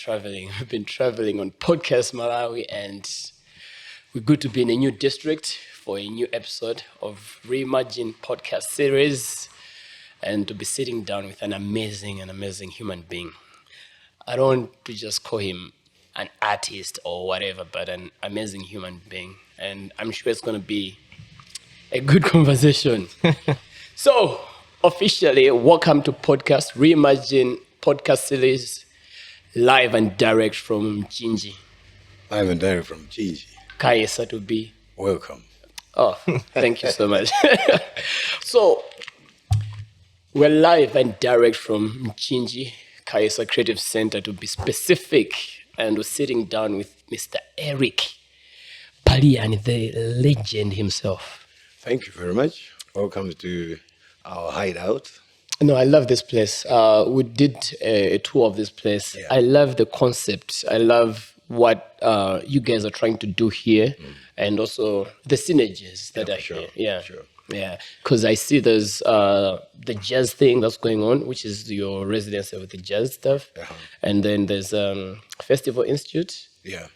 traveling. We've been traveling on Podcastmalawi, and we're good to be in a new district for a new episode of Reimagine podcast series, and to be sitting down with an amazing human being. I don't want to just call him an artist or whatever, but an amazing human being. And I'm sure it's going to be a good conversation. So, officially, welcome to Podcast Reimagine podcast series, live and direct from Mchinji. Live and direct from Mchinji. Kaisa to be. Welcome. Oh, thank you so much. So, we're live and direct from Mchinji, Kaisa Creative Center to be specific, and we're sitting down with Mr. Eric Palian, the legend himself. Thank you very much. Welcome to our hideout. No, I love this place. We did a tour of this place. Yeah. I love the concept. I love what you guys are trying to do here, and also the synergies that are here. Yeah, sure. Yeah, because I see there's the jazz thing that's going on, which is your residency with the jazz stuff, and then there's Festival Institute. Yeah.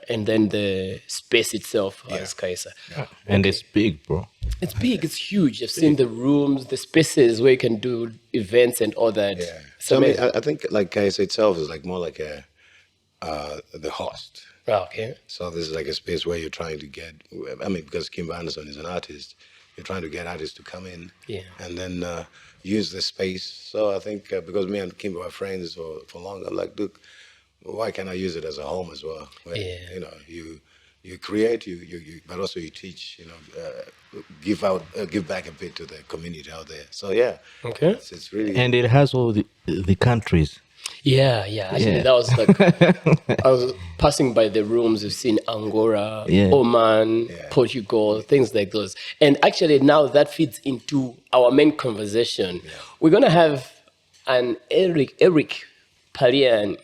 And then the space itself as Kaisa. Yeah. And it's big, bro. It's big, it's huge. I've seen the rooms, the spaces where you can do events and all that. Yeah. So I think like Kaisa itself is like more like the host. Oh, okay. So this is like a space where you're trying to get, because Kimber Anderson is an artist, you're trying to get artists to come in and then use the space. So I think because me and Kimber are friends for long, I'm like, look, why can't I use it as a home as well? Where, you know, you create, you but also you teach, give back a bit to the community out there. So yeah, okay, it's really, and it has all the countries. Yeah. Actually, that was like I was passing by the rooms. We've seen Angola, Oman, Portugal, things like those. And actually, now that feeds into our main conversation. Yeah. We're gonna have an Eric Palian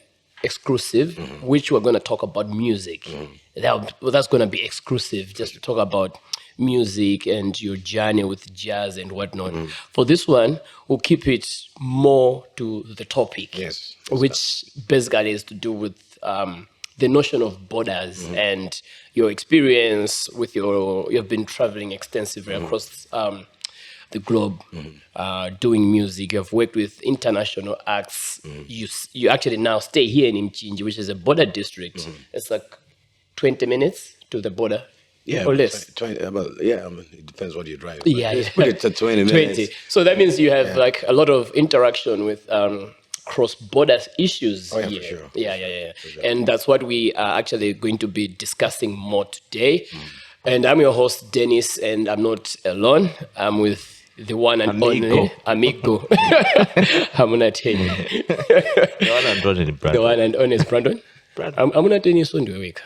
exclusive, which we're going to talk about music. That's going to be exclusive, just to talk about music and your journey with jazz and whatnot. For this one, we'll keep it more to the topic, which basically is to do with the notion of borders and your experience with you've been traveling extensively across the globe, doing music. You have worked with international acts. You actually now stay here in Mchinji, which is a border district. It's like 20 minutes to the border, or less. 20, it depends what you drive. Yeah, put it to 20 minutes. 20. So that means you have like a lot of interaction with cross-border issues here. For sure. Yeah. For sure. And that's what we are actually going to be discussing more today. And I'm your host, Dennis, and I'm not alone. I'm with the one and only Hamigo. I'm not telling you. The one and only Brandon. The one and only is Brandon. I'm not telling you soon to a week.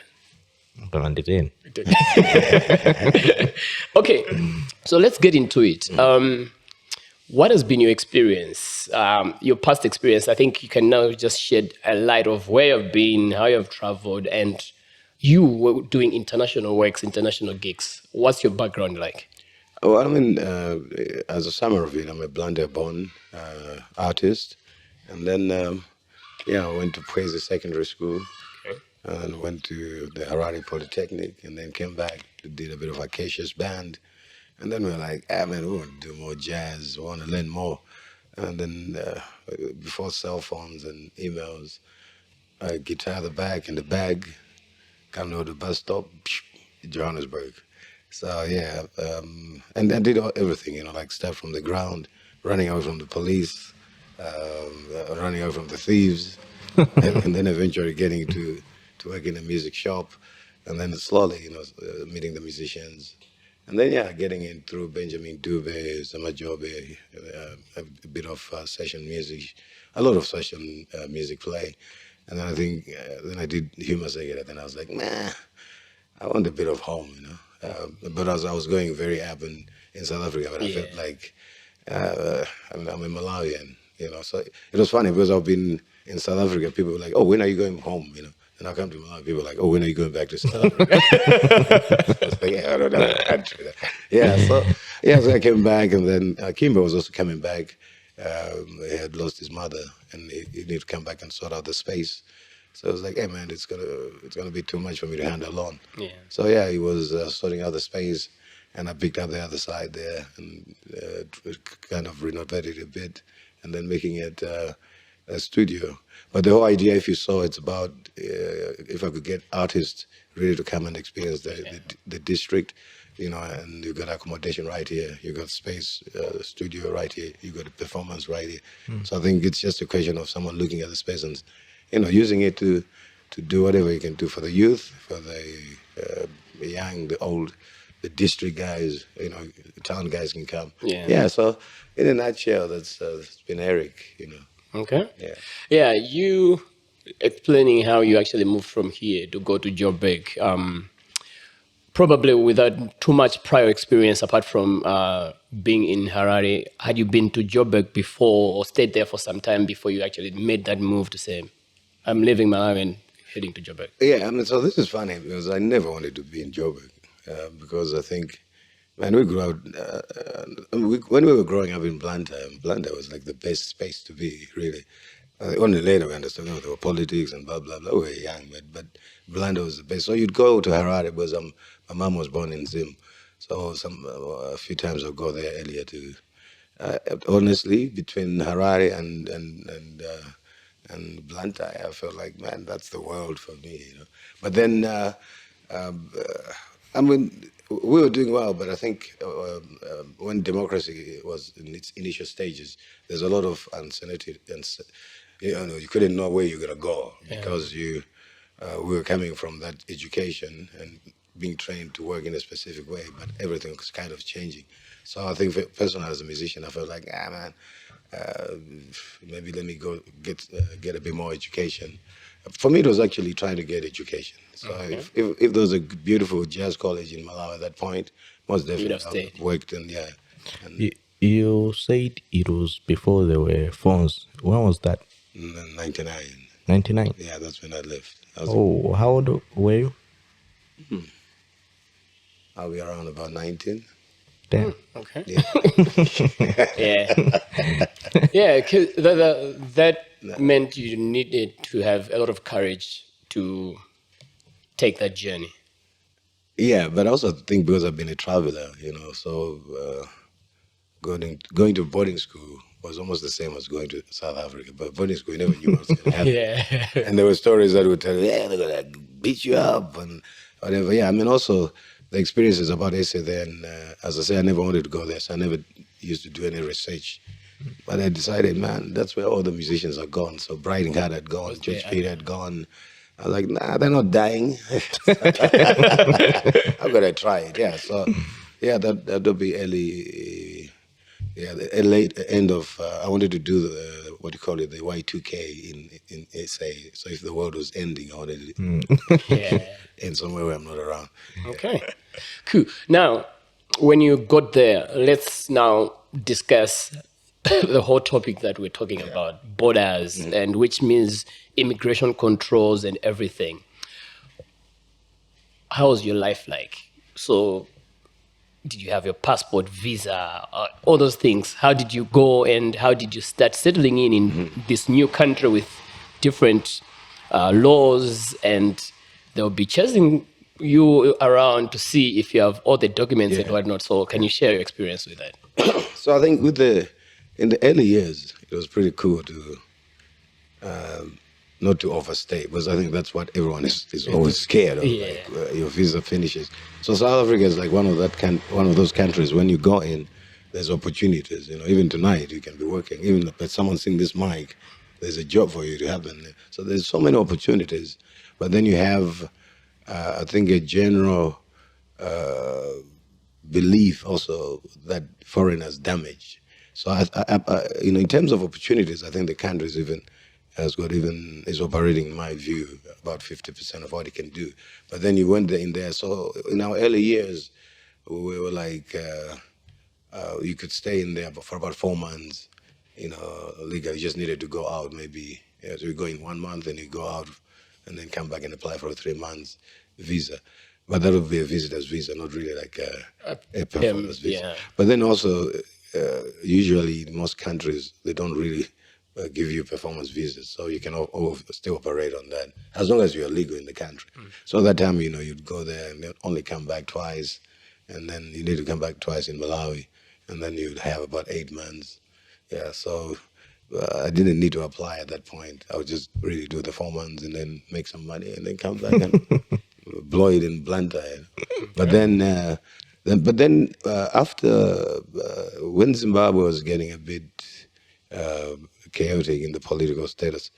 Okay, so let's get into it. What has been your experience, your past experience? I think you can now just shed a light of where you've been, how you've traveled, and you were doing international works, international gigs. What's your background like? Well, as a summary of it, I'm a Blunder-born artist. And then, I went to Mwiza Secondary School and went to the Harare Polytechnic, and then came back, did a bit of Acacia's band. And then we were like, we want to do more jazz, we want to learn more. And then before cell phones and emails, guitar in the bag, come to the bus stop, Johannesburg. So and I did everything, like stuff from the ground, running away from the police, running away from the thieves, and then eventually getting to work in a music shop, and then slowly, meeting the musicians, and then getting in through Benjamin Dube, Samajobe, a bit of session music, a lot of session music play, and then I think then I did Humor Segura, and I was like, I want a bit of home, but as I was going very urban in South Africa, but I felt like I'm a Malawian, So it was funny because I've been in South Africa. People were like, "Oh, when are you going home?" And I come to Malawi. People were like, "Oh, when are you going back to South Africa?" I was like, "I don't know. I can't do that." So I came back, and then Kimber was also coming back. He had lost his mother, and he needed to come back and sort out the space. So I was like, hey man, it's gonna be too much for me to handle alone. Yeah. So yeah, he was sorting out the space, and I picked up the other side there and kind of renovated it a bit, and then making it a studio. But the whole idea, if you saw, it's about if I could get artists really to come and experience the district, you know, and you got accommodation right here, you got space, studio right here, you got a performance right here. So I think it's just a question of someone looking at the space and, you know, using it to do whatever you can do for the youth, for the young, the old, the district guys, you know, the town guys can come. Yeah. So in a nutshell, that's it's been Eric, you know. Okay. Yeah. Yeah. You explaining how you actually moved from here to go to Joburg, probably without too much prior experience apart from being in Harare. Had you been to Joburg before or stayed there for some time before you actually made that move to say, I'm leaving Malawi and heading to Joburg? Yeah, I mean, so this is funny because I never wanted to be in Joburg because I think, man, we grew up, when we were growing up in Blantyre was like the best space to be, really. Only later we understood, you know, there were politics and blah, blah, blah. We were young, but Blantyre was the best. So you'd go to Harare because my mom was born in Zim. So a few times I'd go there earlier to, honestly, between Harare and Blantyre, I felt like, man, that's the world for me, you know. But then, I mean, we were doing well, but I think when democracy was in its initial stages, there's a lot of uncertainty, and you know, you couldn't know where you're gonna go because we were coming from that education and being trained to work in a specific way, but everything was kind of changing. So I think, personally, as a musician, I felt like, man, maybe let me go get a bit more education. For me, it was actually trying to get education. So if there was a beautiful jazz college in Malawi at that point, most definitely I worked and You said it was before there were phones. When was that? 99. 99? Yeah, that's when I left. How old were you? I'll be around about 19. Damn. Okay. Yeah. Yeah, because that meant you needed to have a lot of courage to take that journey. Yeah, but I also think because I've been a traveler, you know, so going to boarding school was almost the same as going to South Africa. But boarding school, you never knew what was going to happen. Yeah. And there were stories that would tell you, yeah, they're going to beat you up and whatever. Yeah, I mean, also the experiences about SA then, as I say, I never wanted to go there, so I never used to do any research. But I decided, man, that's where all the musicians are gone. So Bright and Hard had gone, George Peter had gone. I was like, nah, they're not dying. I'm going to try it, yeah. So, yeah, that'll be early, the late end of, I wanted to do the Y2K in SA. So if the world was ending, I wanted to end somewhere where I'm not around. Okay, cool. Now, when you got there, let's now discuss the whole topic that we're talking about, borders, and which means immigration controls and everything. How was your life like? So, did you have your passport, visa, all those things? How did you go and how did you start settling in this new country with different laws, and they'll be chasing you around to see if you have all the documents and whatnot. So can you share your experience with that? So I think in the early years, it was pretty cool to not to overstay, because I think that's what everyone is always scared of. Like, your visa finishes. So South Africa is like one of those countries. When you go in, there's opportunities. You know, even tonight you can be working. Even if someone's in this mic, there's a job for you to happen. So there's so many opportunities. But then you have, I think, a general belief also that foreigners damage. So in terms of opportunities, I think the country is operating, in my view, about 50% of what it can do. But then you went in there. So in our early years, we were like, you could stay in there for about 4 months. You know, legally, you just needed to go out maybe. So you go in 1 month and you go out and then come back and apply for a 3 months visa. But that would be a visitor's visa, not really like a performance visa. Yeah. But then also, usually in most countries, they don't really give you performance visas, so you can still operate on that as long as you're legal in the country. So that time, you'd go there and only come back twice, and then you need to come back twice in Malawi, and then you'd have about 8 months. Yeah, so I didn't need to apply at that point. I would just really do the 4 months and then make some money and then come back and blow it in Blantyre. But then after when Zimbabwe was getting a bit chaotic in the political status,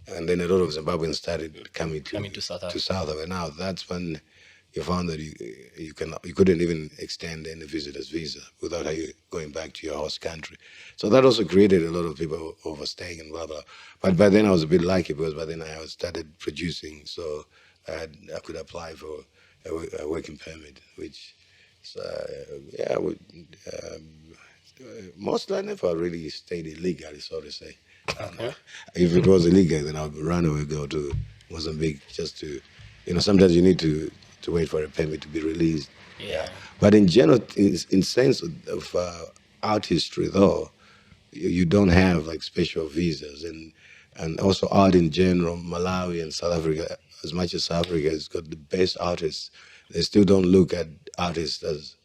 and then a lot of Zimbabweans started coming to South Africa. Now that's when you found that you couldn't even extend any visitor's visa without going back to your host country. So that also created a lot of people overstaying and blah blah. But by then I was a bit lucky because by then I started producing, so I could apply for a working permit, which mostly I never really stayed illegally, so to say. Okay. If it was illegal, then I would run away, go to Mozambique just to, sometimes you need to wait for a permit to be released. Yeah. But in general, in sense of art history, though, you don't have like special visas, and also art in general, Malawi and South Africa, as much as South Africa has got the best artists, they still don't look at artists as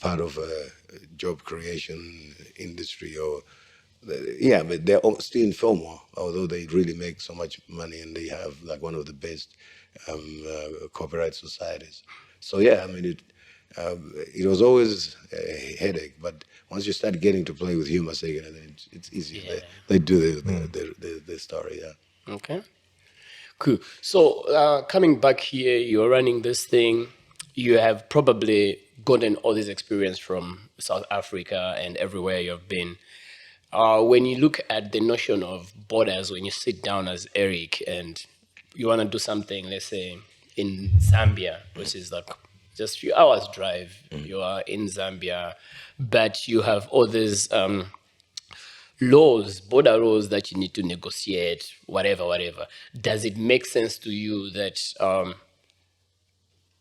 part of a job creation industry but they're still informal, although they really make so much money and they have like one of the best copyright societies. So it was always a headache, but once you start getting to play with humor, then it's easy. Yeah. They do the story. Yeah. Okay. Cool. So coming back here, you're running this thing. You have probably gotten all this experience from South Africa and everywhere you've been. When you look at the notion of borders, when you sit down as Eric and you want to do something, let's say in Zambia, which is like just a few hours drive, you are in Zambia, but you have all these laws, border laws that you need to negotiate, whatever. Does it make sense to you that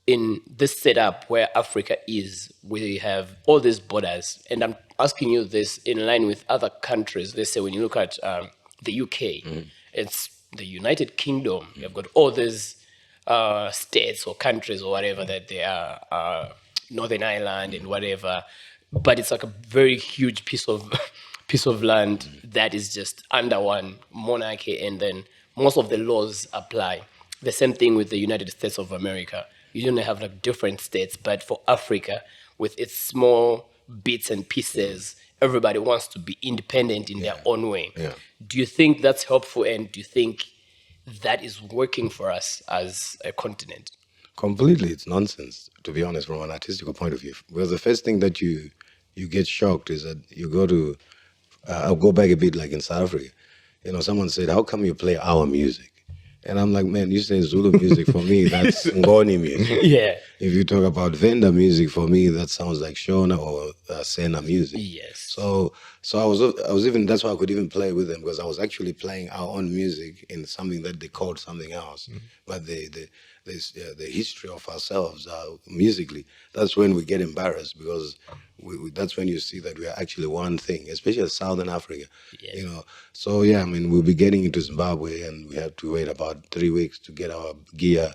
in this setup where Africa is, we have all these borders, and I'm asking you this in line with other countries. Let's say when you look at the UK, it's the United Kingdom. You've got all these states or countries or whatever that they are, Northern Ireland and whatever, but it's like a very huge piece of land that is just under one monarchy, and then most of the laws apply. The same thing with the United States of America. You don't have like different states, but for Africa, with its small bits and pieces, everybody wants to be independent in their own way. Yeah. Do you think that's helpful, and do you think that is working for us as a continent? Completely, it's nonsense, to be honest, from an artistic point of view. Because the first thing that you get shocked is that you go to, I'll go back a bit like in South Africa. Someone said, how come you play our music? And I'm like, man, you say Zulu music, for me, that's Ngoni music. Yeah. If you talk about Venda music, for me, that sounds like Shona or Sena music. Yes. So I was even, that's why I could even play with them, because I was actually playing our own music in something that they called something else. But the history of ourselves musically, that's when we get embarrassed, because that's when you see that we are actually one thing, especially Southern Africa. Yes. So we'll be getting into Zimbabwe, and we have to wait about 3 weeks to get our gear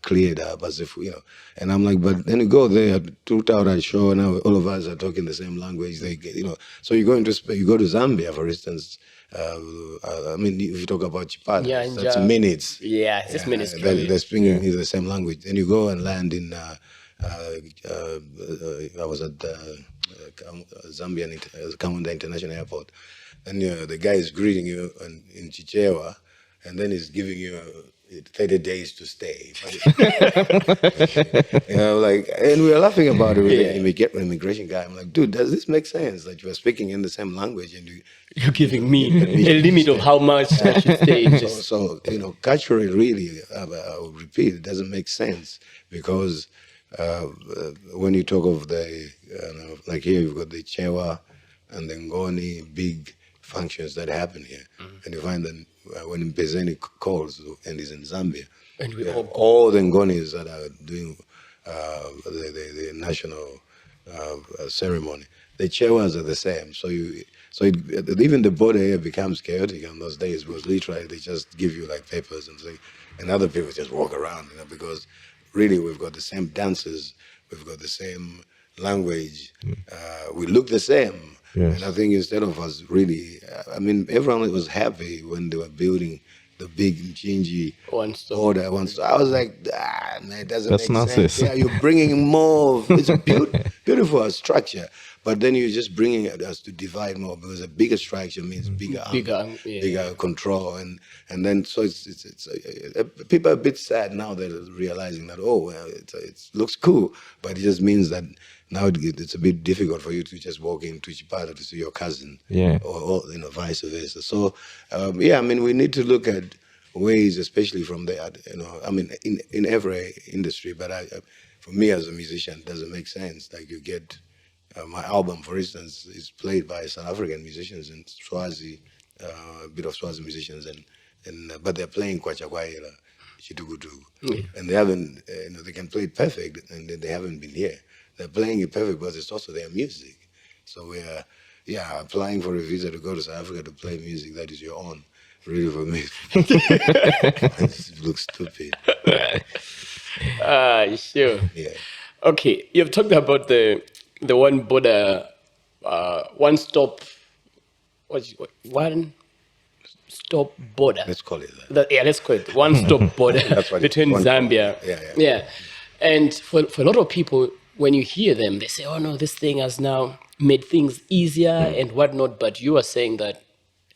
cleared up, as if and I'm like, but then you go there, took out a show, and now all of us are talking the same language. So you go to Zambia, for instance. If you talk about Chipata, that's minutes. Yeah, it's just minutes. They're speaking the same language. Then you go and land in. I was at Zambian Kamunda International Airport, and the guy is greeting you in Chichewa, and then he's giving you 30 days to stay. And we were laughing about it with the immigration guy. I'm like, dude, does this make sense that you are speaking in the same language and you're giving me a limit of how much I should stay? So culturally, really, I would repeat, it doesn't make sense, because when you talk of the, like here, you've got the Chewa and the Ngoni big functions that happen here, and you find that when Mpezeni calls and is in Zambia, and we all the Ngonis that are doing the national ceremony, the chewas are the same. So even the border here becomes chaotic in those days because literally they just give you like papers and other people just walk around, because really we've got the same dances, we've got the same language, we look the same. Yes. And I think instead of us really, everyone was happy when they were building the big Gingy order. I was like, man, it doesn't make sense. Yeah, you're bringing more. It's a beautiful structure, but then you're just bringing us to divide more because a bigger structure means bigger control, and then so it's people are a bit sad now. They're realizing that it looks cool, but it just means that now it's a bit difficult for you to just walk into Chipata to see your cousin, or vice versa. So, we need to look at ways, especially from in every industry. But for me as a musician, it doesn't make sense. Like you get my album, for instance, is played by South African musicians and Swazi, a bit of Swazi musicians, but they're playing Kwachakwayela, Chitugutu, and they haven't, they can play it perfect, and they haven't been here. They're playing it perfect, but it's also their music. So we're, applying for a visa to go to South Africa to play music that is your own. Really, for me, it looks stupid. Sure. Yeah. Okay, you've talked about the one border, one stop border. Let's call it that. Let's call it one stop border between Zambia. Yeah. And for a lot of people, when you hear them, they say, "Oh no, this thing has now made things easier and whatnot." But you are saying that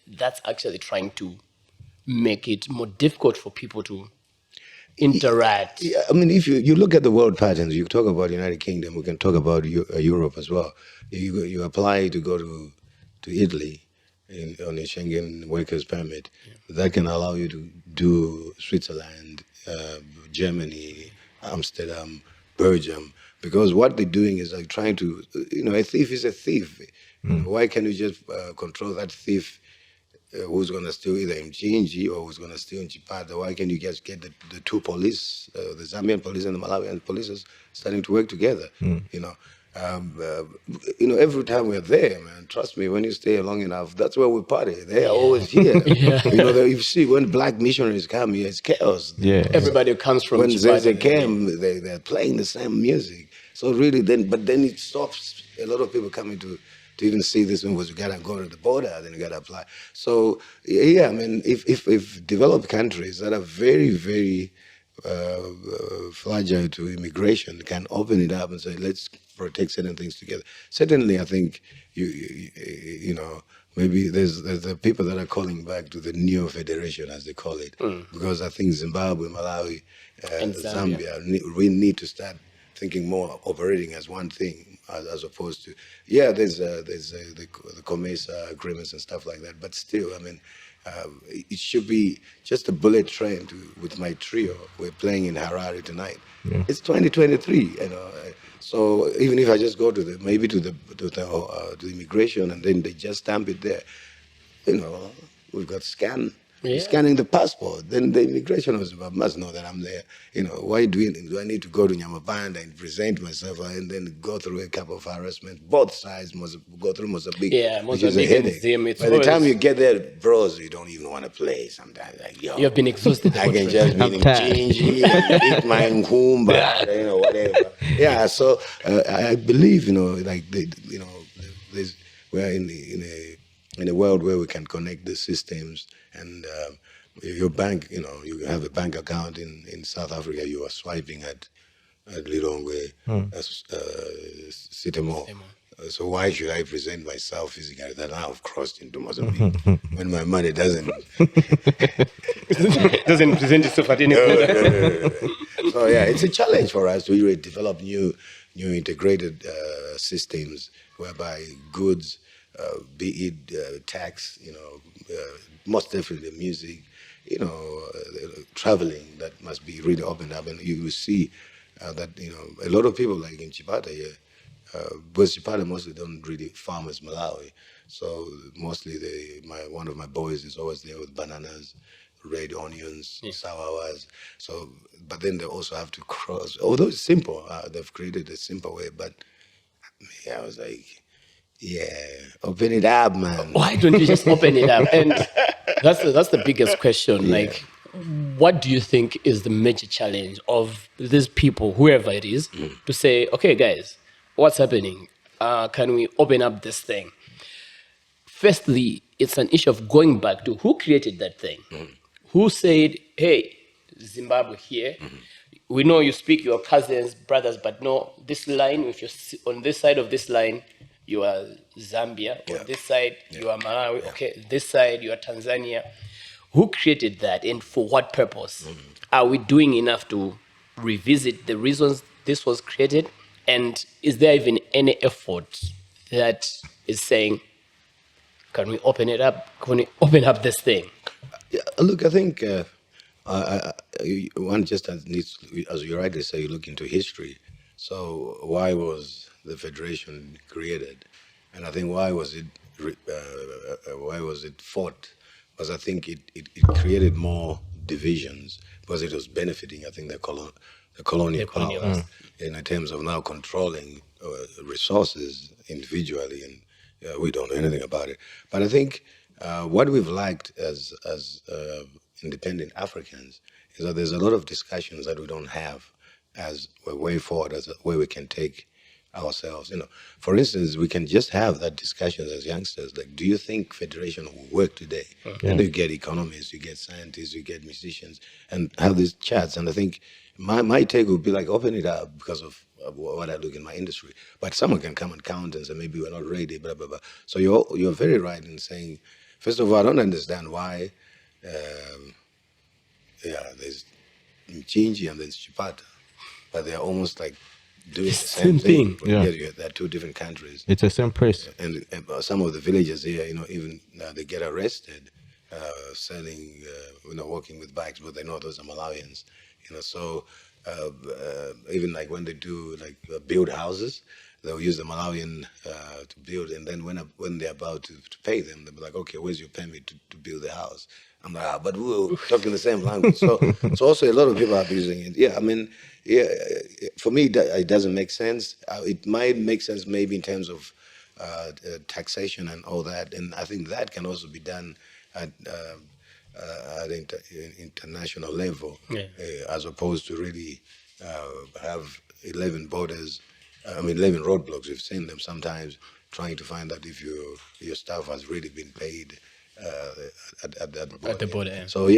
that's actually trying to make it more difficult for people to interact. Yeah, if you look at the world patterns, you talk about United Kingdom, we can talk about Europe as well. You apply to go to Italy on a Schengen workers permit. That can allow you to do Switzerland, Germany, Amsterdam, Belgium, because what they're doing is like trying to, a thief is a thief. Why can't you just control that thief who's going to steal either in Gingy or who's going to steal in Chipata? Why can't you just get the two police, the Zambian police and the Malawian police starting to work together? Every time we're there, man, trust me, when you stay long enough, that's where we party. They are always here. You see, when black missionaries come here, it's chaos. Yeah. Everybody comes from when Chipata. They came, they're playing the same music. So really, then it stops a lot of people coming to even see this one. Was you gotta go to the border, then you gotta apply. So if developed countries that are very, very fragile to immigration can open it up and say, let's protect certain things together. Certainly, I think maybe there's the people that are calling back to the neo federation, as they call it, because I think Zimbabwe, Malawi, and Zambia, we need to start thinking more operating as one thing, as opposed to there's the COMESA agreements and stuff like that. But still, it should be just a bullet train with my trio. We're playing in Harare tonight. Yeah. It's 2023, So even if I just go to the immigration and then they just stamp it there, we've got scanning the passport. Then the immigration must know that I'm there. Why do I need to go to Nyamabanda and present myself and then go through a couple of harassment? Both sides must go through Mozambique, which is a headache. By the time you get there, bros, you don't even want to play sometimes. Like, you've been exhausted. I can just be in Gingy and eat my nkumba, whatever. Yeah, so I believe, we're in a world where we can connect the systems, and your bank, you have a bank account in South Africa, you are swiping at Lilongwe, Sitemo. So why should I present myself physically that I've crossed into Mozambique when my money doesn't present itself at any point? No. So it's a challenge for us to really develop new integrated systems whereby goods, be it tax, most definitely music, traveling, that must be really opened up. And you will see that, a lot of people like in Chipata here, because Chipata mostly don't really farm as Malawi. So mostly one of my boys is always there with bananas, red onions, sawawas. So, but then they also have to cross. Although it's simple, they've created a simple way. But I was like, Yeah, open it up, man. Why don't you just open it up? And that's the biggest question. Yeah. Like, what do you think is the major challenge of these people, whoever it is, to say, okay, guys, what's happening? Can we open up this thing? Firstly, it's an issue of going back to who created that thing. Who said, hey, Zimbabwe here, we know you speak your cousins, brothers, but no, this line, if you're on this side of this line, you are Zambia. On this side, you are Malawi. Okay, this side, you are Tanzania. Who created that and for what purpose? Are we doing enough to revisit the reasons this was created? And is there even any effort that is saying, can we open it up? Can we open up this thing? Yeah, look, I think one just needs, as you rightly say, you look into history. So why was the federation created? And I think why was it fought? Because I think it created more divisions because it was benefiting, I think, the colonial powers in terms of now controlling resources individually, and we don't know anything about it. But I think what we've lacked as independent Africans is that there's a lot of discussions that we don't have as a way forward, as a way we can take ourselves. For instance, we can just have that discussion as youngsters. Like, do you think federation will work today? And you get economists, you get scientists, you get musicians, and have these chats. And I think my take would be like, open it up because of what I look in my industry. But someone can come and count and say, maybe we're not ready, blah, blah, blah. So you're very right in saying, first of all, I don't understand why there's Mchinji and there's Chipata, but they're almost like doing the same thing. Yeah. They're two different countries. It's the same place. And some of the villagers here, even they get arrested selling, working with bikes, but they know those are Malawians. So even like when they do build houses, they'll use the Malawian to build, and then when they're about to pay them, they'll be like, okay, where's your permit to build the house? I'm like, but we're talking the same language. So also a lot of people are abusing it. Yeah, I mean, for me, it doesn't make sense. It might make sense maybe in terms of taxation and all that, and I think that can also be done at international level, as opposed to really have 11 borders. 11 roadblocks. We've seen them sometimes trying to find out if your staff has really been paid at the border. Yeah. So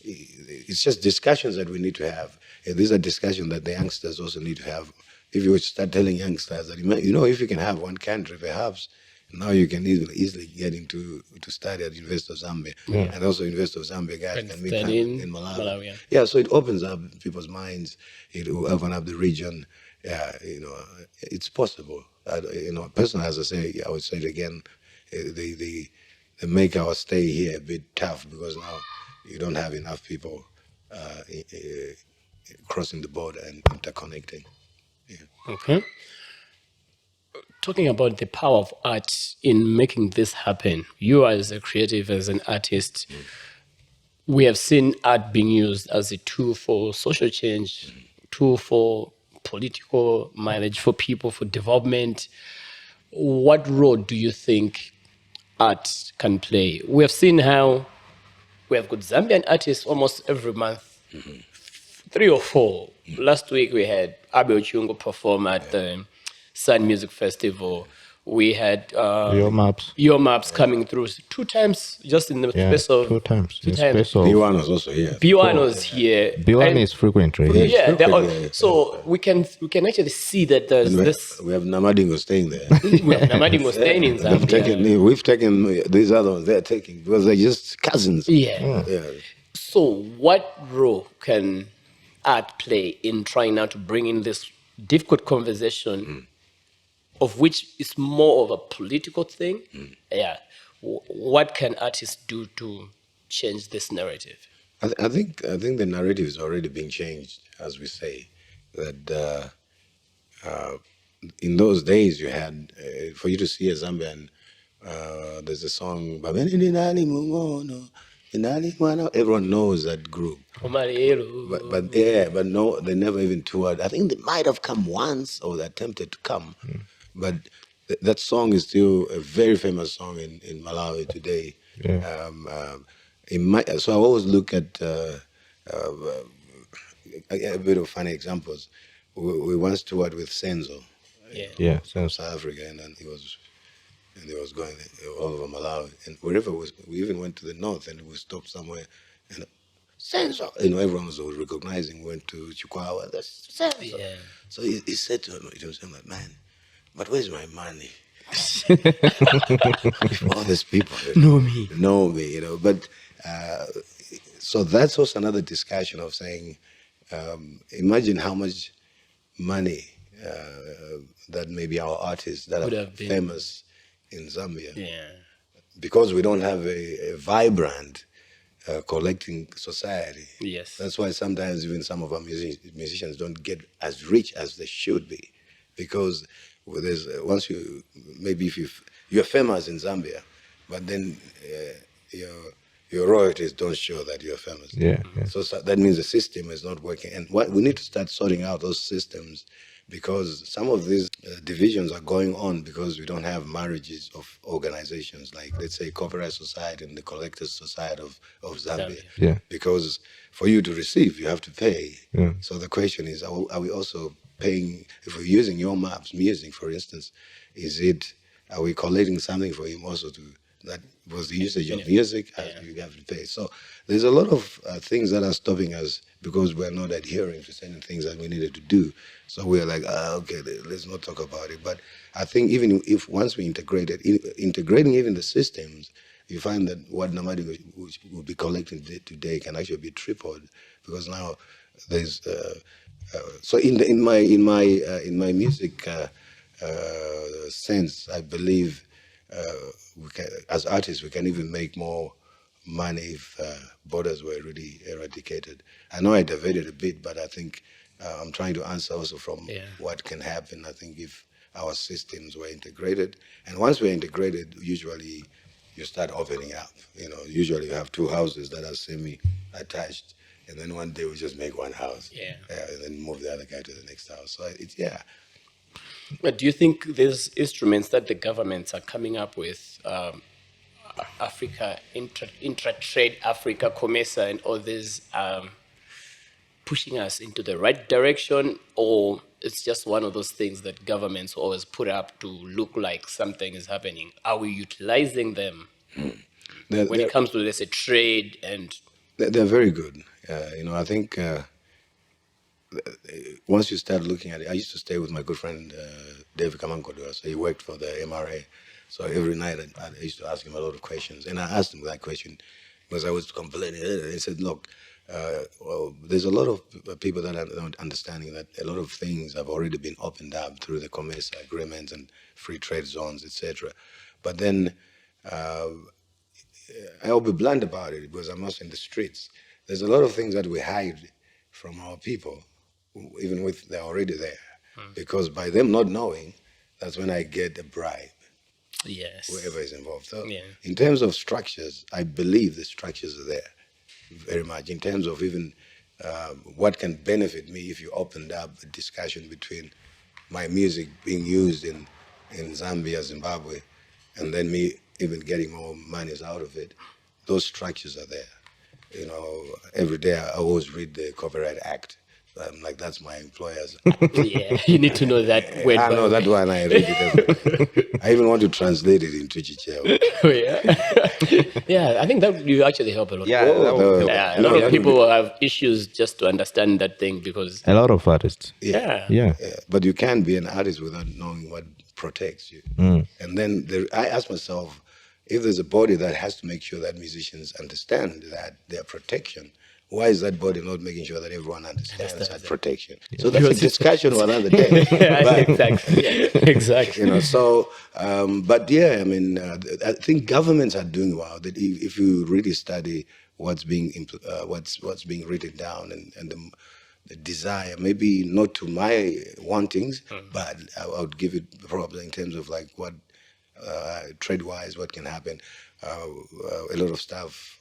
it's just discussions that we need to have. These are discussions that the youngsters also need to have. If you start telling youngsters that if you can have one country, perhaps now you can easily get into to study at University of Zambia, and also University of Zambia guys can meet in Malawi. So it opens up people's minds. It will open up the region. It's possible. Personally, as I say, I would say it again, they make our stay here a bit tough because now you don't have enough people crossing the border and interconnecting. Yeah. Okay. Talking about the power of art in making this happen, you as a creative, as an artist, we have seen art being used as a tool for social change, tool for political mileage, for people, for development. What role do you think art can play? We have seen how we have got Zambian artists almost every month, 3 or 4. Last week we had Abe Ochungo perform at the Sun Music Festival. We had Your Maps coming through 2 times just in the space of 2 times. B1 was also here. B1 was here. B1 is frequent, right? Yeah, so we can actually see that there's this. We have Namadingo staying there. We have Namadingo staying in Zambia. We've taken these other ones. They're taking because they're just cousins. Yeah. So what role can art play in trying now to bring in this difficult conversation? Of which is more of a political thing. What can artists do to change this narrative? I think the narrative is already being changed, as we say. That in those days you had, for you to see a Zambian, there's a song, everyone knows that group. But no, they never even toured. I think they might have come once or they attempted to come. But that song is still a very famous song in Malawi today. Yeah. So I always look at a bit of funny examples. We once toured with Senzo, Yeah. from South Africa, and then he was going all over Malawi, and wherever we even went to the north, and we stopped somewhere, and Senzo, everyone was recognizing. Went to Chikwawa, that's Senzo. Yeah. So he said to him, like, man, but where's my money? If all these people know me, But so that's also another discussion of saying, imagine how much money that maybe our artists that are famous in Zambia, because we don't have a vibrant collecting society. Yes. That's why sometimes even some of our musicians don't get as rich as they should be, because there's once if you're famous in Zambia, but then your royalties don't show that you're famous. Yeah. So that means the system is not working, and what we need to start sorting out those systems, because some of these divisions are going on because we don't have marriages of organizations, like, let's say, Copyright Society and the Collectors Society of Zambia. Yeah. Because for you to receive, you have to pay. Yeah. So the question is, are we also paying? If we're using your maps music, for instance, are we collecting something for him also that was the usage of music? You have to pay. So there's a lot of things that are stopping us because we're not adhering to certain things that we needed to do. So we're like, okay, let's not talk about it. But I think even if once we integrating even the systems, you find that what Namadi will be collecting today can actually be tripled, because now there's so in my music sense, I believe we can, as artists, we can even make more money if borders were really eradicated. I know I diverted a bit, but I think I'm trying to answer also from what can happen. I think if our systems were integrated, and once we're integrated, usually you start opening up. Usually you have two houses that are semi-attached, and then one day we just make one house, and then move the other guy to the next house. So But do you think there's instruments that the governments are coming up with, Africa, intra-trade Africa, COMESA, and all these, pushing us into the right direction, or it's just one of those things that governments always put up to look like something is happening? Are we utilizing them when it comes to, let's say, trade? And they're very good. I think once you start looking at it, I used to stay with my good friend David Kamankodua, so he worked for the MRA. So every night I used to ask him a lot of questions, and I asked him that question because I was complaining. He said, look, there's a lot of people that are not understanding that a lot of things have already been opened up through the COMESA agreements and free trade zones, etc. But then I'll be blunt about it because I'm also in the streets. There's a lot of things that we hide from our people, even if they're already there, because by them not knowing, that's when I get a bribe. Yes. Whoever is involved. So in terms of structures, I believe the structures are there very much. In terms of even what can benefit me if you opened up a discussion between my music being used in Zambia, Zimbabwe, and then me even getting more monies out of it, those structures are there. Every day I always read the Copyright Act. I'm like, that's my employer's. You need to know that word. I know that one. I read it. I even want to translate it into Chichewa. I think that will actually help a lot. A lot of people have issues just to understand that thing, because a lot of artists. But you can't be an artist without knowing what protects you. And then I ask myself, if there's a body that has to make sure that musicians understand that their protection, why is that body not making sure that everyone understands that protection? So that's a discussion for another day. Exactly. But I think governments are doing well. That if you really study what's being written down and the desire, maybe not to my wantings, but I would give it probably in terms of like what trade-wise, what can happen. A lot of stuff.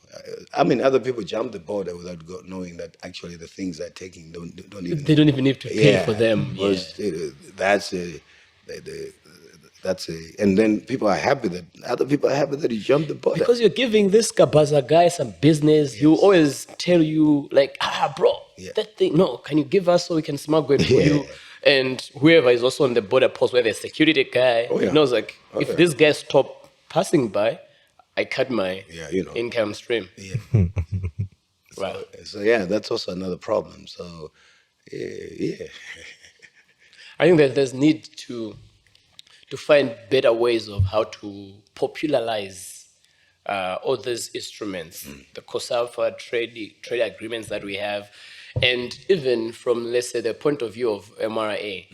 Other people jump the border without knowing that actually the things they're taking they don't even need to pay for them. That's and then people are happy that other people are happy that you jumped the border. Because you're giving this Kabaza guy some business. Yes. He'll always tell you, like, bro, that thing, no, can you give us so we can smuggle it for you? And whoever is also on the border post, where the security guy knows, like, if this guy stop passing by, I cut my income stream. Yeah. Wow. So that's also another problem. So, yeah. I think that there's need to find better ways of how to popularize all these instruments, the COSAFA trade agreements that we have, and even from, let's say, the point of view of MRA,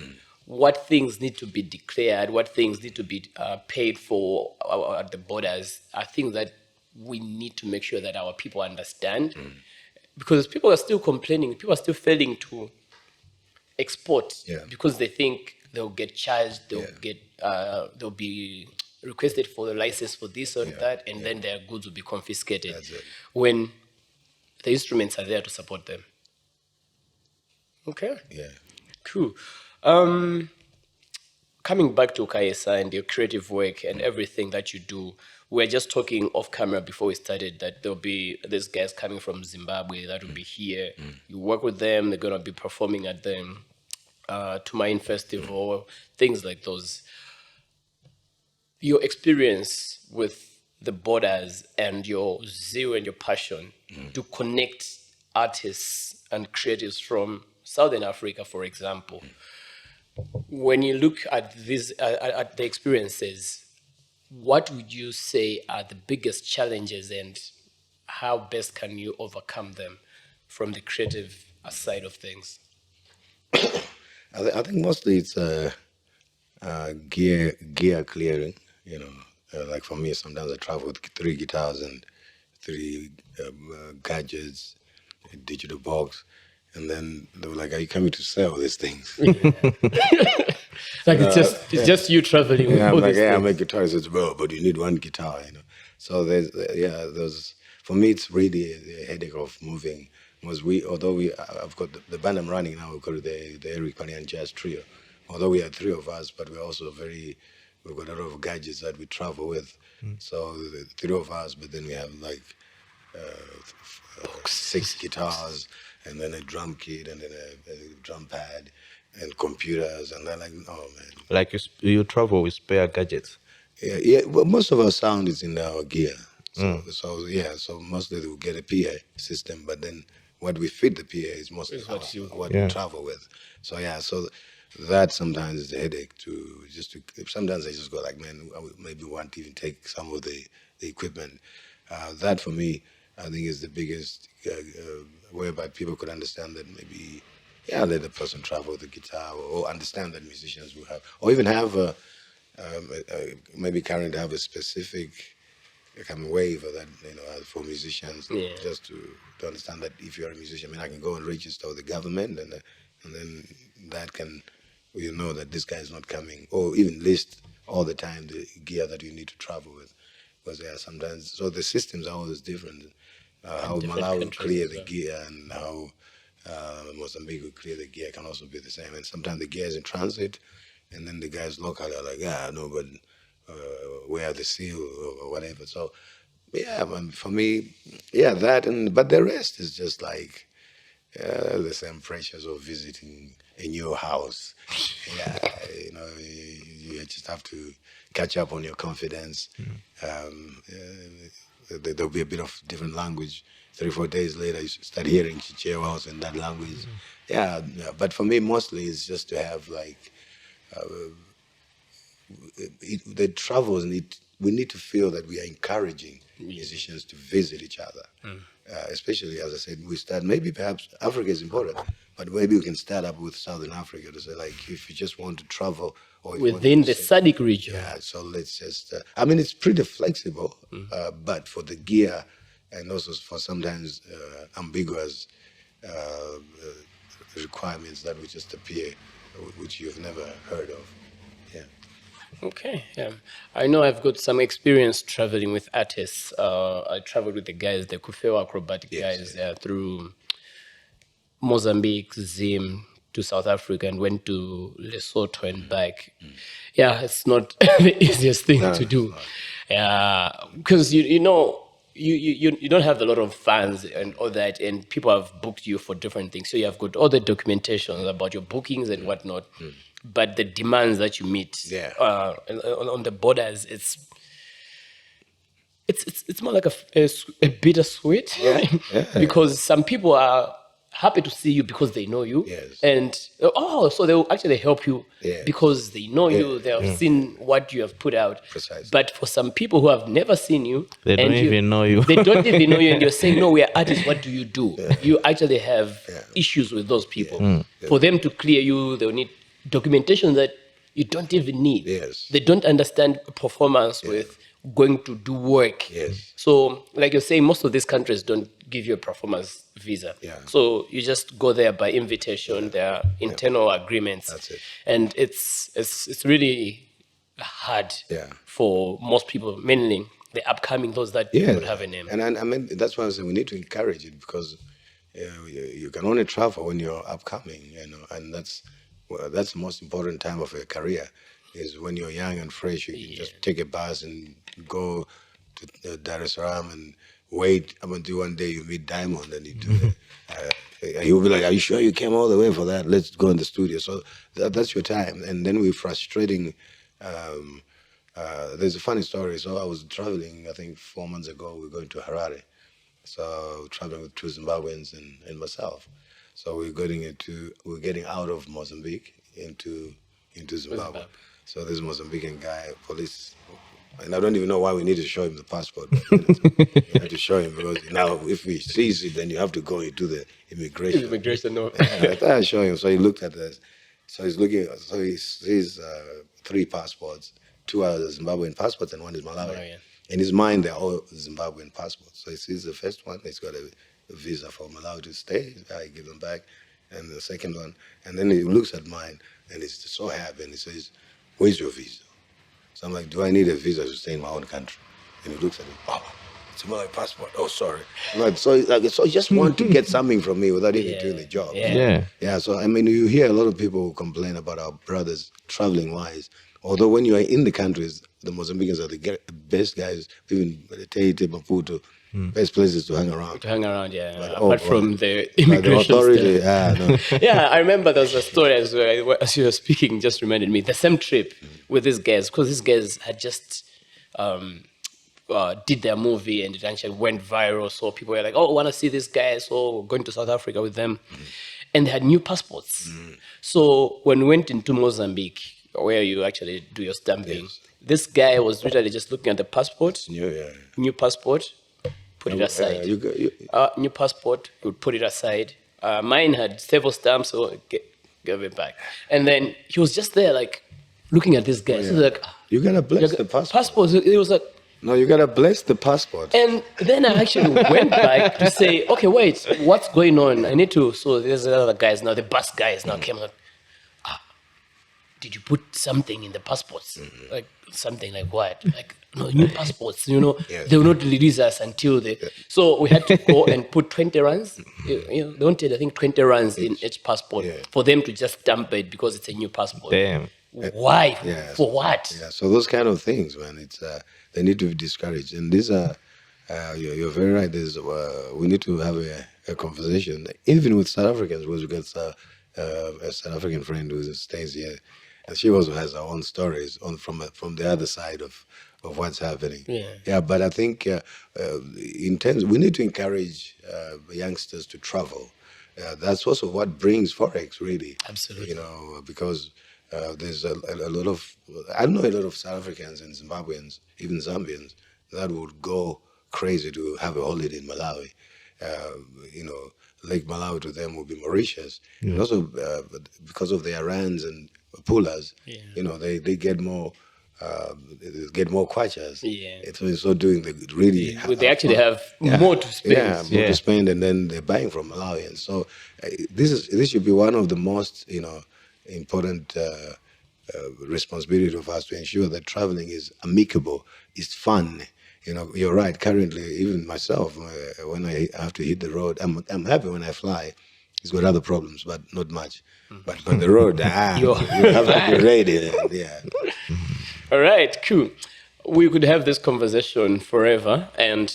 what things need to be declared, what things need to be paid for at the borders are things that we need to make sure that our people understand, because people are still complaining, people are still failing to export because they think they'll get charged, they'll be requested for the license for this or that, and then their goods will be confiscated when the instruments are there to support them. Okay. Yeah. Cool. Coming back to Kaesa and your creative work and everything that you do, we were just talking off camera before we started that there'll be these guys coming from Zimbabwe that will be here. You work with them, they're going to be performing at the Tumain Festival, things like those. Your experience with the borders and your zeal and your passion to connect artists and creatives from Southern Africa, for example. When you look at these at the experiences, what would you say are the biggest challenges and how best can you overcome them from the creative side of things? I think mostly it's gear clearing. Like for me, sometimes I travel with 3 guitars and 3 gadgets, a digital box, and then they were like, "Are you coming to sell these things?" Like it's just you traveling with all these things. I'm a guitarist. It's but you need 1 guitar, So there's for me it's really a headache of moving. Because I've got the band I'm running now, we've got the Eric Panian Jazz Trio. Although we are 3 of us, but we're also we've got a lot of gadgets that we travel with. So the 3 of us, but then we have like 6 guitars, and then a drum kit, and then a drum pad, and computers, and they're like, oh man. Like you travel with spare gadgets? Yeah. Well, most of our sound is in our gear. So mostly we'll get a PA system, but then what we fit the PA is mostly what we travel with. So so that sometimes is a headache sometimes I just go like, man, I would maybe want to even take some of the equipment. That for me, I think is the biggest whereby people could understand that maybe, let the person travel with the guitar or understand that musicians will have, or even have maybe currently have a specific kind of waiver that, for musicians, just to understand that if you're a musician, I can go and register with the government and then that can, that this guy is not coming, or even list all the time the gear that you need to travel with. Because sometimes, so the systems are always different. How Malawi clear the gear and how Mozambique clear the gear can also be the same. And sometimes the gear is in transit, and then the guys locally are like, no, but where are the seal or whatever. So, for me, that, but the rest is just like the same pressures of visiting a new house. You just have to catch up on your confidence. There'll be a bit of different language. 3-4 days later, you start hearing Chichewas in that language. But for me, mostly it's just to have like the travels. We need to feel that we are encouraging musicians to visit each other. Especially, as I said, maybe perhaps Africa is important, but maybe we can start up with Southern Africa to say, like, if you just want to travel, or within the SADC region. So let's just, it's pretty flexible, but for the gear and also for sometimes ambiguous requirements that will just appear, which you've never heard of. Okay, I know I've got some experience traveling with artists. I traveled with the guys, the Kufewa acrobatic guys, through Mozambique, Zim, to South Africa and went to Lesotho and back. Yeah, it's not the easiest thing to do. Yeah, because you don't have a lot of fans and all that, and people have booked you for different things. So you have got all the documentation about your bookings and whatnot, but the demands that you meet on the borders, it's more like a bittersweet, because some people are happy to see you because they know you, and so they will actually help you because they know you, they have seen what you have put out. Precisely. But for some people who have never seen you, they don't even know you. They don't even know you, and you're saying, no, we are artists, what do you do? You actually have issues with those people. For them to clear you, they'll need documentation that you don't even need. They don't understand performance with going to do work. So like you're saying, most of these countries don't give you a performance visa. So you just go there by invitation. There are internal agreements. That's it. And it's really hard for most people, mainly the upcoming, those that don't have a name. And I mean, that's why I say we need to encourage it, because you can only travel when you're upcoming, and that's the most important time of a career, is when you're young and fresh. You can just take a bus and go to Dar es Salaam and wait until one day you meet Diamond and you do he'll be like, are you sure you came all the way for that? Let's go in the studio. So that's your time. And then we're frustrating. There's a funny story. So I was traveling, I think 4 months ago, we were going to Harare. So traveling with two Zimbabweans and myself. So we're getting out of Mozambique into Zimbabwe. So this Mozambican guy, police, and I don't even know why we need to show him the passport. You have to show him, because now if he sees it, then you have to go into the immigration. No. I thought I'd show him. So he looked at this. So he's looking. So he sees 3 passports. 2 are Zimbabwean passports and 1 is Malawi. In his mind, they're all Zimbabwean passports. So he sees the first one. He's got a visa for Malawi to stay. I give them back, and the second one. And then he looks at mine, and he's so happy, and he says, "Where's your visa?" So I'm like, "Do I need a visa to stay in my own country?" And he looks at it, "Oh, it's my passport. Oh, sorry." I'm like, so you just want to get something from me without even doing the job. So I mean, you hear a lot of people who complain about our brothers traveling wise. Although when you are in the countries, the Mozambicans are the best guys, even Litete, Maputo, best places to hang around. But, apart from the immigration authority, I remember there was a story as you were speaking, just reminded me, the same trip with these guys, because these guys had just did their movie and it actually went viral. So people were like, oh, I want to see this guy. So we're going to South Africa with them. And they had new passports. So when we went into Mozambique, where you actually do your stamping, this guy was literally just looking at the passport, new passport, put it aside. New passport, he would put it aside. Mine had several stamps, so gave it back. And then he was just there, like, looking at this guy. So he was like, you gotta bless the passport. It was like, no, you gotta bless the passport. And then I actually went back to say, okay, wait, what's going on? I need to. So there's other guys now, the bus guys now came like, did you put something in the passports? Like something like what? Like, no, new passports, they will not release us until they. So we had to go and put 20 rands. They wanted, I think, 20 rands in each passport for them to just stamp it because it's a new passport. Damn. Why? For what? Yeah, so those kind of things, man, it's they need to be discouraged. And these are, you're very right. We need to have a conversation, even with South Africans, because we got a South African friend who stays here. And she also has her own stories from the other side of what's happening. But I think we need to encourage youngsters to travel. That's also what brings Forex, really. Absolutely. Because there's a lot of, I know a lot of South Africans and Zimbabweans, even Zambians, that would go crazy to have a holiday in Malawi. Lake Malawi to them would be Mauritius. And also because of their rands and pullers, they get more kwachas. So doing the really, they actually have more to spend. More to spend, and then they're buying from Malawians. So this should be one of the most important responsibility of us to ensure that traveling is amicable, is fun. You're right. Currently, even myself, when I have to hit the road, I'm happy when I fly. He's got other problems, but not much. But on the road, you have to be ready. Yeah. All right, cool. We could have this conversation forever, and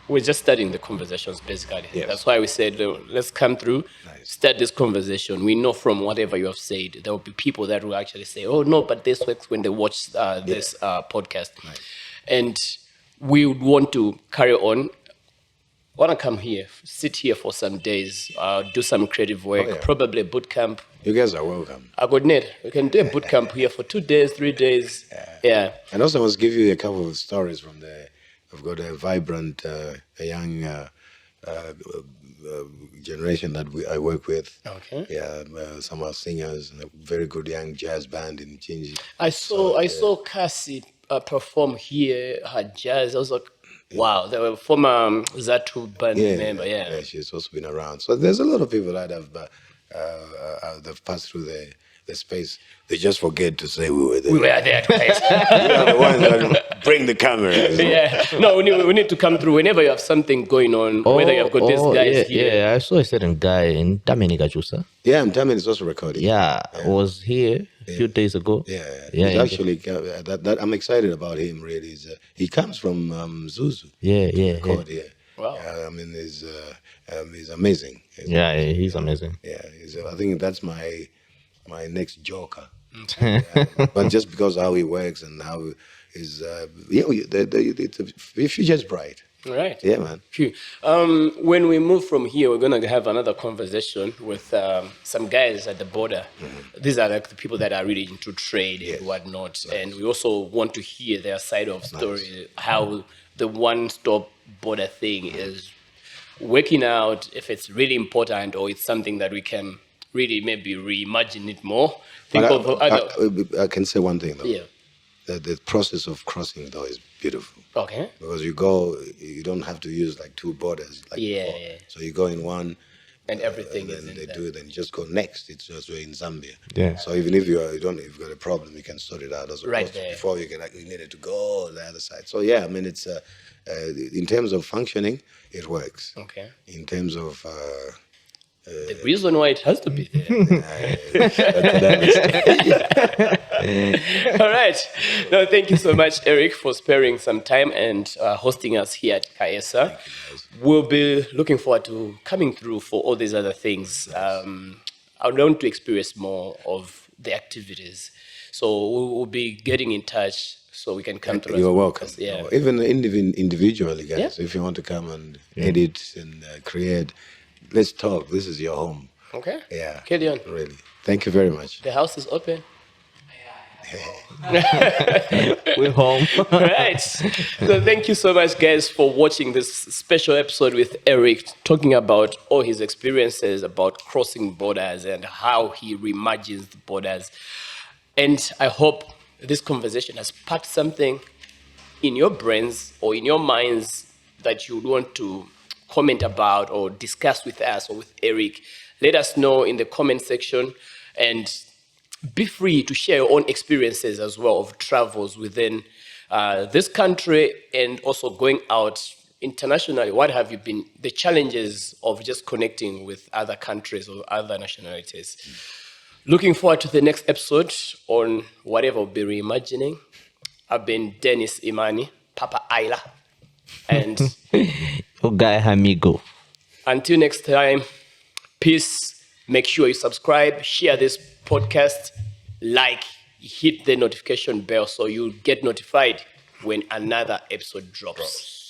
we're just starting the conversations, basically. Yes. That's why we said, let's come through, start this conversation. We know from whatever you have said, there will be people that will actually say, oh, no, but this works when they watch this podcast. Nice. And we would want to carry on. I want to come here, sit here for some days, do some creative work, probably a boot camp. You guys are welcome. I got net. We can do a boot camp here for 2 days, 3 days. Yeah. And also, I must give you a couple of stories from there. I've got a vibrant, a young generation that I work with. Okay. Yeah, some are singers and a very good young jazz band in Chinji. I saw Cassie perform here, her jazz. I was like, wow, they were former Zatu band member. Yeah, she's also been around. So there's a lot of people that have they've passed through the space. They just forget to say we were there. We were there twice. You are the ones that bring the cameras. Yeah, no, we need to come through whenever you have something going on. Whether you have got these guys here. Yeah, I saw a certain guy in Tamini. Yeah, and Tamin is also recording. Yeah, I was here a few days ago. Yeah. Actually, that I'm excited about him. Really, he comes from Zuzu. Yeah. Wow. I mean, he's amazing. He's amazing. Yeah, I think that's my next joker. But just because how he works and how is the future's bright. Right. Yeah, man. When we move from here, we're going to have another conversation with some guys at the border. Mm-hmm. These are like the people that are really into trade and whatnot. Nice. And we also want to hear their side of story, how the one-stop border thing is working out, if it's really important or it's something that we can really maybe reimagine it more. I can say one thing, though. Yeah. The process of crossing, though, is beautiful. Okay. Because you don't have to use like two borders. Before. So you go in one. And everything is in there. Then you just go next. It's just in Zambia. Yeah. So even if you've got a problem, you can sort it out. As right there. Before you needed to go the other side. So yeah, I mean, it's in terms of functioning, it works. Okay. In terms of the reason why it has to be there. All right. No, thank you so much, Eric, for sparing some time and hosting us here at Kaesa. We'll be looking forward to coming through for all these other things. I want to experience more of the activities. So we'll be getting in touch so we can come through. You're welcome. Yeah. Even individually, guys, if you want to come and edit and create, let's talk. This is your home. Okay. Yeah. Carry on. Really. Thank you very much. The house is open. We're home. Right. So thank you so much, guys, for watching this special episode with Eric, talking about all his experiences about crossing borders and how he reimagines the borders. And I hope this conversation has sparked something in your brains or in your minds that you would want to comment about or discuss with us or with Eric. Let us know in the comment section, and be free to share your own experiences as well of travels within this country and also going out internationally. What have you been, the challenges of just connecting with other countries or other nationalities? Looking forward to the next episode on whatever we'll be reimagining. I've been Dennis Imani, Papa Ayla, and your guy Hamigo. Until next time, peace. Make sure you subscribe, share this podcast, hit the notification bell so you get notified when another episode drops.